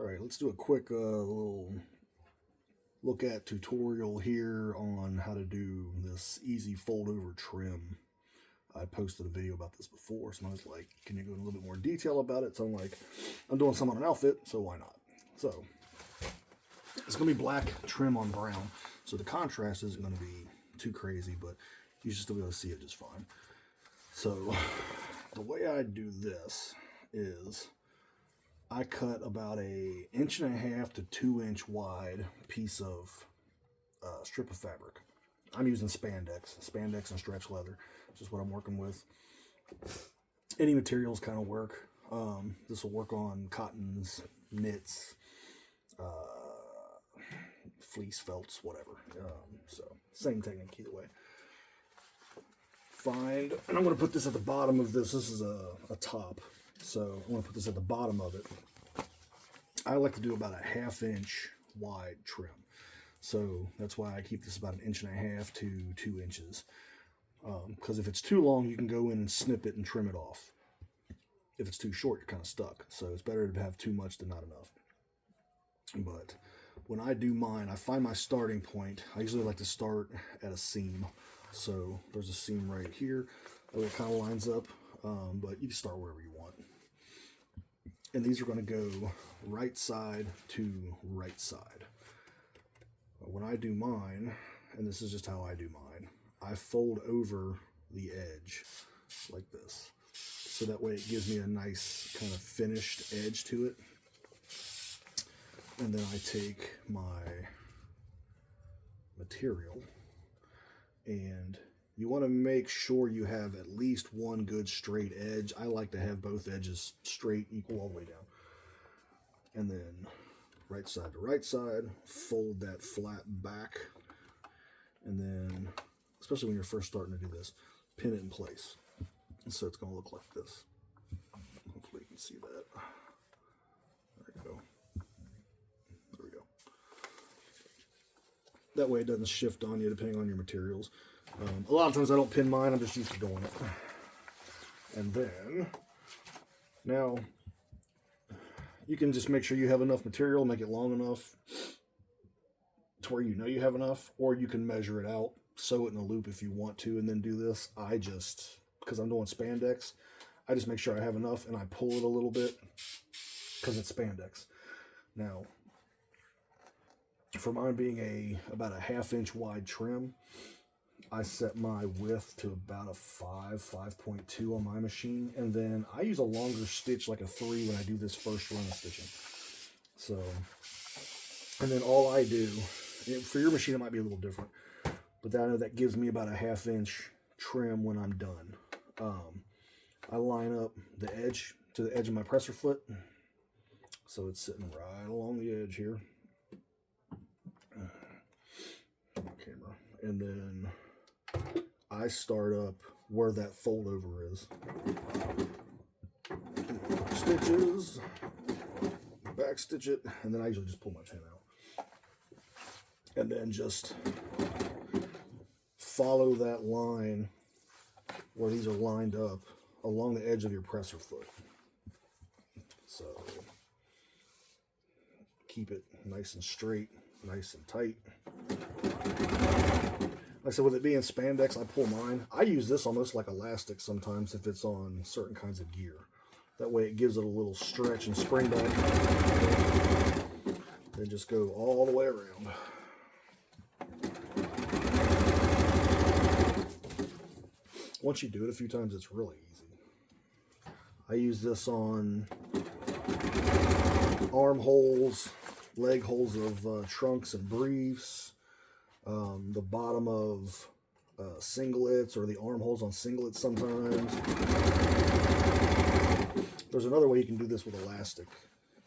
Alright, let's do a quick little look at tutorial here on how to do this easy fold over trim. I posted a video about this before, so I was like, can you go in a little bit more detail about it? So I'm like, I'm doing some on an outfit, so why not? So, it's going to be black trim on brown, so the contrast isn't going to be too crazy, but you should still be able to see it just fine. So, the way I do this is I cut about an 1.5 to 2 inch wide piece of strip of fabric. I'm using spandex and stretch leather, which is what I'm working with. Any materials kind of work. This will work on cottons, knits, fleece, felts, whatever. So same technique either way. And I'm going to put this at the bottom of this. This is a top, so I'm going to put this at the bottom of it. I like to do about a 1/2 inch wide trim. So that's why I keep this about 1.5 inches to 2 inches. Because if it's too long, you can go in and snip it and trim it off. If it's too short, you're kind of stuck. So it's better to have too much than not enough. But when I do mine, I find my starting point. I usually like to start at a seam. So there's a seam right here. It kind of lines up, but you can start wherever you want. And these are going to go right side to right side. When I do mine, and this is just how I do mine, I fold over the edge like this. So that way it gives me a nice kind of finished edge to it. And then I take my material, and you want to make sure you have at least one good straight edge. I like to have both edges straight, equal all the way down. And then right side to right side, fold that flat back, and then, especially when you're first starting to do this, pin it in place. So it's going to look like this. Hopefully you can see that. There we go. There we go. That way it doesn't shift on you depending on your materials. A lot of times I don't pin mine, I'm just used to doing it. And then, now, you can just make sure you have enough material, make it long enough to where you know you have enough, or you can measure it out, sew it in a loop if you want to, and then do this. I just, because I'm doing spandex, I just make sure I have enough, and I pull it a little bit, because it's spandex. Now, for mine being about a 1/2 inch wide trim, I set my width to about a 5.2 on my machine, and then I use a longer stitch, like a 3, when I do this first run of stitching. So, and then all I do, for your machine it might be a little different, but I know that gives me about a 1/2 inch trim when I'm done. I line up the edge to the edge of my presser foot, so it's sitting right along the edge here. Camera, and then I start up where that fold over is. Stitches, back stitch it, and then I usually just pull my pin out. And then just follow that line where these are lined up along the edge of your presser foot. So keep it nice and straight, nice and tight. Like I said, with it being spandex, I pull mine. I use this almost like elastic sometimes if it's on certain kinds of gear. That way it gives it a little stretch and spring back. Then just go all the way around. Once you do it a few times, it's really easy. I use this on armholes, leg holes of trunks and briefs, the bottom of singlets, or the armholes on singlets sometimes. There's another way you can do this with elastic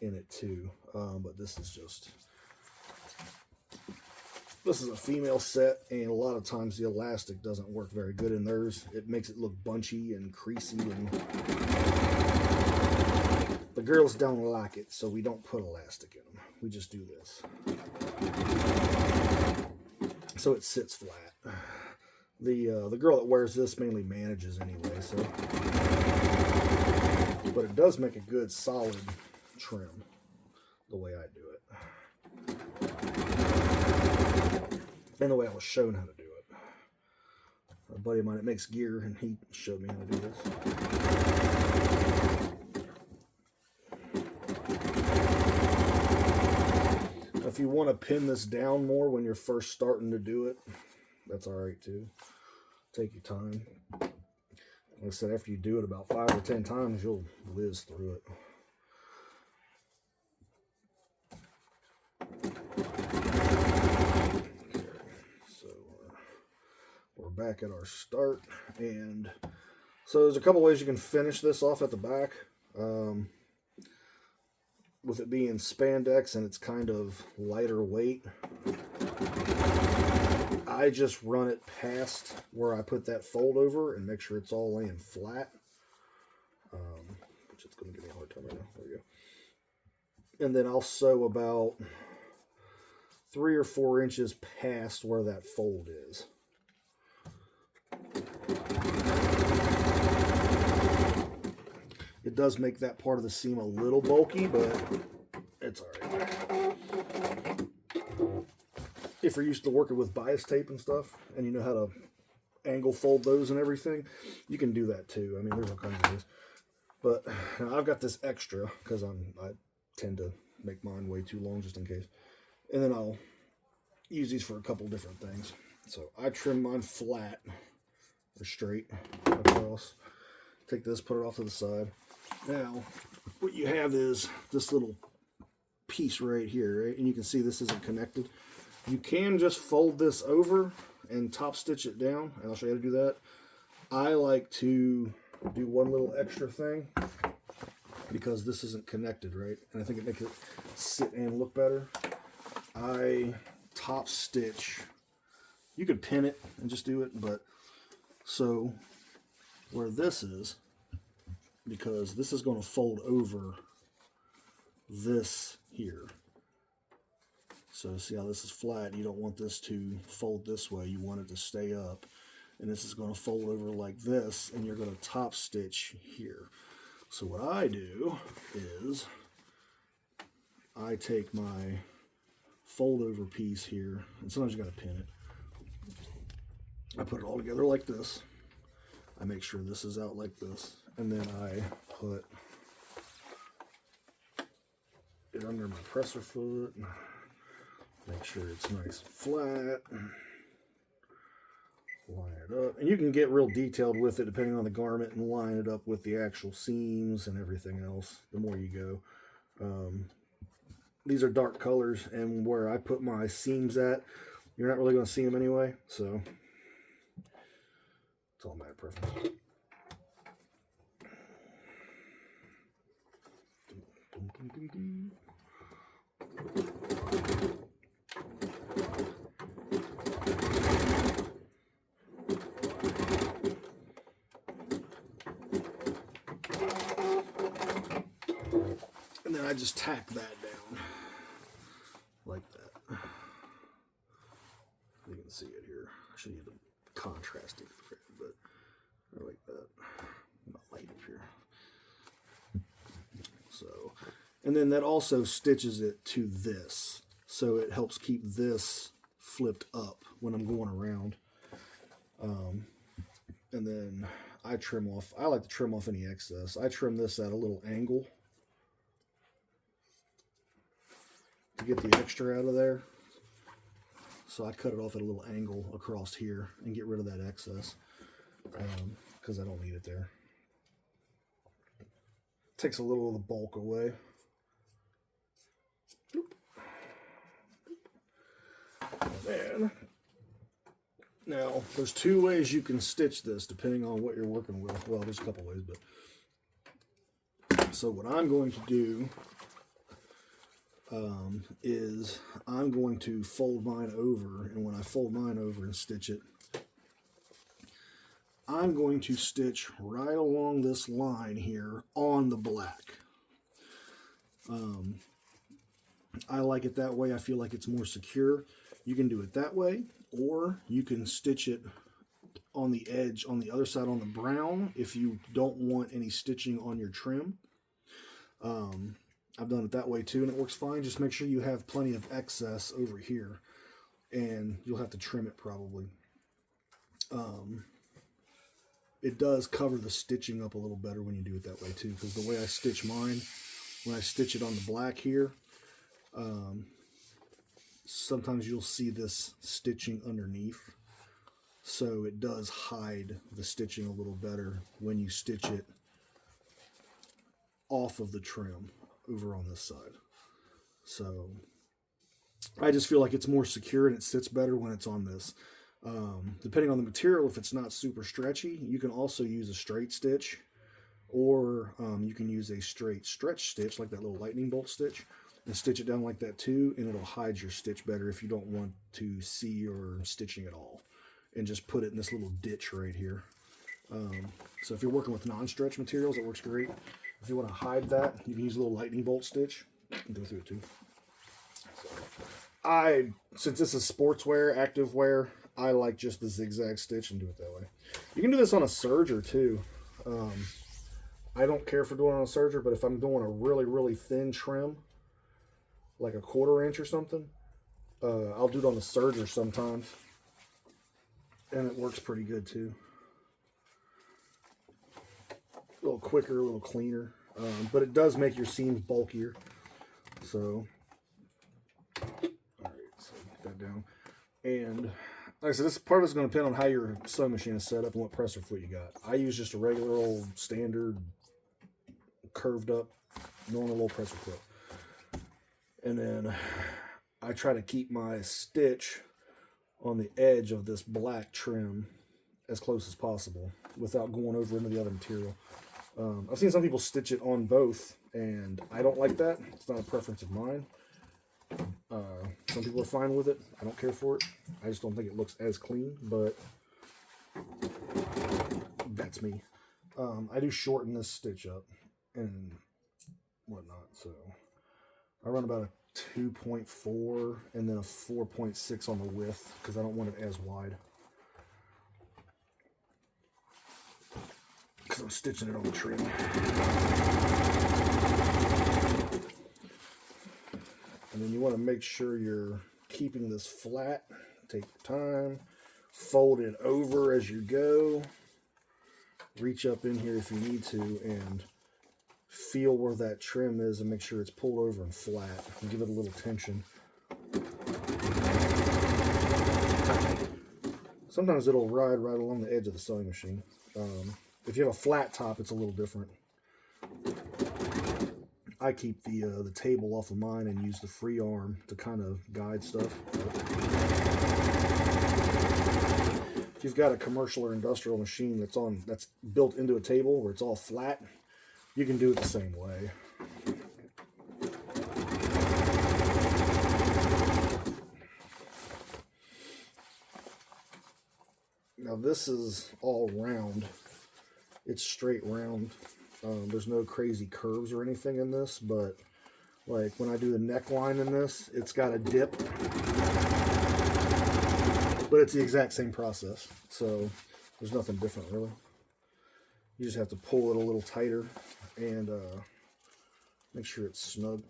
in it too, but this is a female set, and a lot of times the elastic doesn't work very good in theirs. It makes it look bunchy and creasy, and the girls don't like it, so we don't put elastic in them. We just do this. So it sits flat. The girl that wears this mainly manages anyway, so. But it does make a good solid trim. the way I do it. And the way I was shown how to do it. A buddy of mine that makes gear, and he showed me how to do this. If you want to pin this down more when you're first starting to do it, that's alright too. Take your time. Like I said, after you do it about 5 or 10 times, you'll whiz through it. We're back at our start, and so there's a couple ways you can finish this off at the back. With it being spandex and it's kind of lighter weight, I just run it past where I put that fold over and make sure it's all laying flat. Which it's going to give me a hard time right now. There we go. And then I'll sew about 3 or 4 inches past where that fold is. It does make that part of the seam a little bulky, but it's alright. If you're used to working with bias tape and stuff, and you know how to angle fold those and everything, you can do that too. I mean, there's all kinds of ways. But I've got this extra, because I tend to make mine way too long just in case. And then I'll use these for a couple different things. So I trim mine flat, or straight across. Take this, put it off to the side. Now, what you have is this little piece right here, right? And you can see this isn't connected. You can just fold this over and top stitch it down, and I'll show you how to do that. I like to do one little extra thing because this isn't connected, right? And I think it makes it sit and look better. I top stitch. You could pin it and just do it, but so where this is, because this is going to fold over this here. So see how this is flat? You don't want this to fold this way. You want it to stay up. And this is going to fold over like this, and you're going to top stitch here. So what I do is I take my fold over piece here, and sometimes you got to pin it. I put it all together like this. I make sure this is out like this, and then I put it under my presser foot. Make sure it's nice and flat. Line it up, and you can get real detailed with it depending on the garment and line it up with the actual seams and everything else the more you go. These are dark colors, and where I put my seams at, you're not really going to see them anyway, so it's all a matter of preference. And then I just tack that down like that. You can see it here. I should use a contrasting thread, but I like that. Not light up here. So, and then that also stitches it to this, so it helps keep this flipped up when I'm going around. And then I trim off. I like to trim off any excess. I trim this at a little angle to get the extra out of there. So I cut it off at a little angle across here and get rid of that excess because I don't need it there. Takes a little of the bulk away. And now there's 2 ways you can stitch this depending on what you're working with. Well, there's a couple ways, but so what I'm going to do is I'm going to fold mine over, and when I fold mine over and stitch it, I'm going to stitch right along this line here on the black. I like it that way. I feel like it's more secure. You can do it that way, or you can stitch it on the edge on the other side on the brown if you don't want any stitching on your trim. I've done it that way too, and it works fine. Just make sure you have plenty of excess over here, and you'll have to trim it probably. It does cover the stitching up a little better when you do it that way too, because the way I stitch mine, when I stitch it on the black here, sometimes you'll see this stitching underneath. So it does hide the stitching a little better when you stitch it off of the trim over on this side. So I just feel like it's more secure and it sits better when it's on this. Depending on the material, if it's not super stretchy, you can also use a straight stitch, or you can use a straight stretch stitch like that little lightning bolt stitch and stitch it down like that too, and it'll hide your stitch better if you don't want to see your stitching at all, and just put it in this little ditch right here. So if you're working with non-stretch materials, it works great. If you want to hide that, you can use a little lightning bolt stitch and go through it too. So since this is sportswear, activewear, I like just the zigzag stitch and do it that way. You can do this on a serger too. I don't care for doing it on a serger, but if I'm doing a really, really thin trim, like a 1/4 inch or something, I'll do it on the serger sometimes, and it works pretty good too. A little quicker, a little cleaner, but it does make your seams bulkier. So, all right, so get that down. And like I said, this part of it's going to depend on how your sewing machine is set up and what presser foot you got. I use just a regular old standard curved up normal old presser foot. And then I try to keep my stitch on the edge of this black trim as close as possible without going over into the other material. I've seen some people stitch it on both, and I don't like that. It's not a preference of mine. Some people are fine with it. I don't care for it. I just don't think it looks as clean, but that's me. I do shorten this stitch up and whatnot, so I run about a 2.4 and then a 4.6 on the width because I don't want it as wide. Because I'm stitching it on the trim. And then you want to make sure you're keeping this flat. Take your time. Fold it over as you go. Reach up in here if you need to and feel where that trim is and make sure it's pulled over and flat. And give it a little tension. Sometimes it'll ride right along the edge of the sewing machine. If you have a flat top, it's a little different. I keep the table off of mine and use the free arm to kind of guide stuff. If you've got a commercial or industrial machine that's built into a table where it's all flat, you can do it the same way. Now this is all round. It's straight round. There's no crazy curves or anything in this, but like when I do the neckline in this, it's got a dip, but it's the exact same process. So there's nothing different really. You just have to pull it a little tighter and make sure it's snug.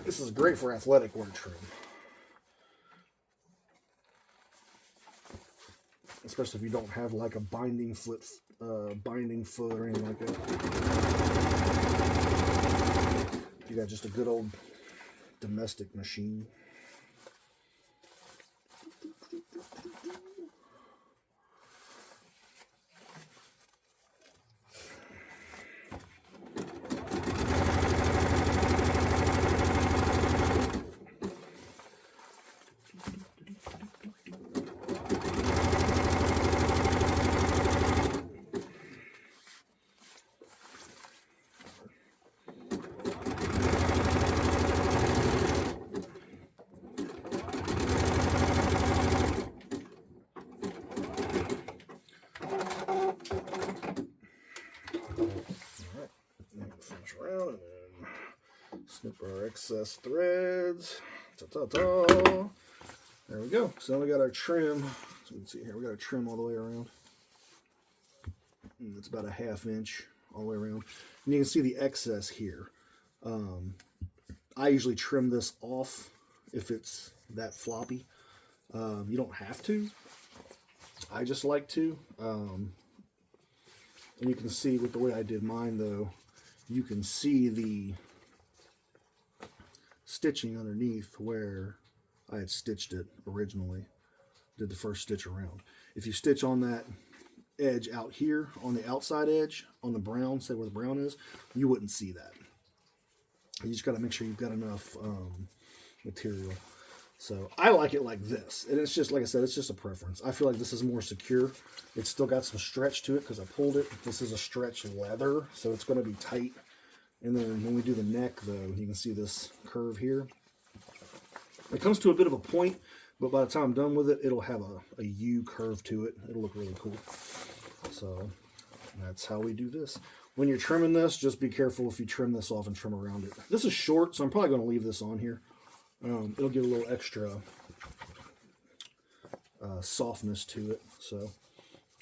This is great for athletic wear trim. Especially if you don't have like a binding foot or anything like that. You got just a good old domestic machine. Around and then snip our excess threads. Ta-ta-ta. There we go. So now we got our trim. So we can see here, we got our trim all the way around. It's about a 1/2 inch all the way around. And you can see the excess here. I usually trim this off if it's that floppy. You don't have to. I just like to. And you can see with the way I did mine, though, you can see the stitching underneath where I had stitched it originally. Did the first stitch around. If you stitch on that edge out here, on the outside edge, on the brown, say where the brown is, you wouldn't see that. You just got to make sure you've got enough material. So I like it like this. And it's just, like I said, it's just a preference. I feel like this is more secure. It's still got some stretch to it because I pulled it. This is a stretch leather, so it's going to be tight. And then when we do the neck, though, you can see this curve here. It comes to a bit of a point, but by the time I'm done with it, it'll have a U curve to it. It'll look really cool. So that's how we do this. When you're trimming this, just be careful if you trim this off and trim around it. This is short, so I'm probably going to leave this on here. It'll give a little extra softness to it. So,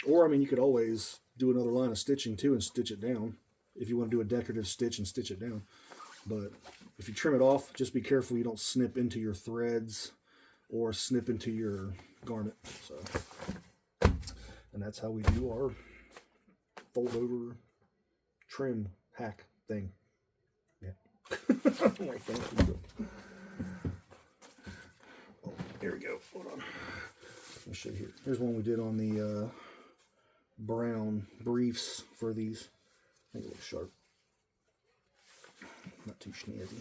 or I mean, you could always do another line of stitching too and stitch it down if you want to do a decorative stitch and stitch it down. But if you trim it off, just be careful you don't snip into your threads or snip into your garment. So, and that's how we do our fold over trim hack thing. Yeah. Oh, here we go. Hold on. Let me show you here. Here's one we did on the brown briefs for these. I think it looks sharp. Not too snazzy.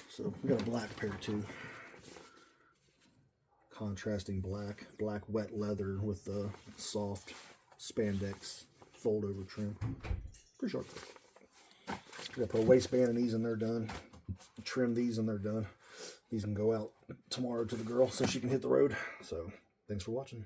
So we got a black pair too. Contrasting black wet leather with the soft spandex fold over trim. Pretty sharp. I gotta put a waistband in these and they're done. Trim these and they're done. These can go out tomorrow to the girl so she can hit the road. So thanks for watching.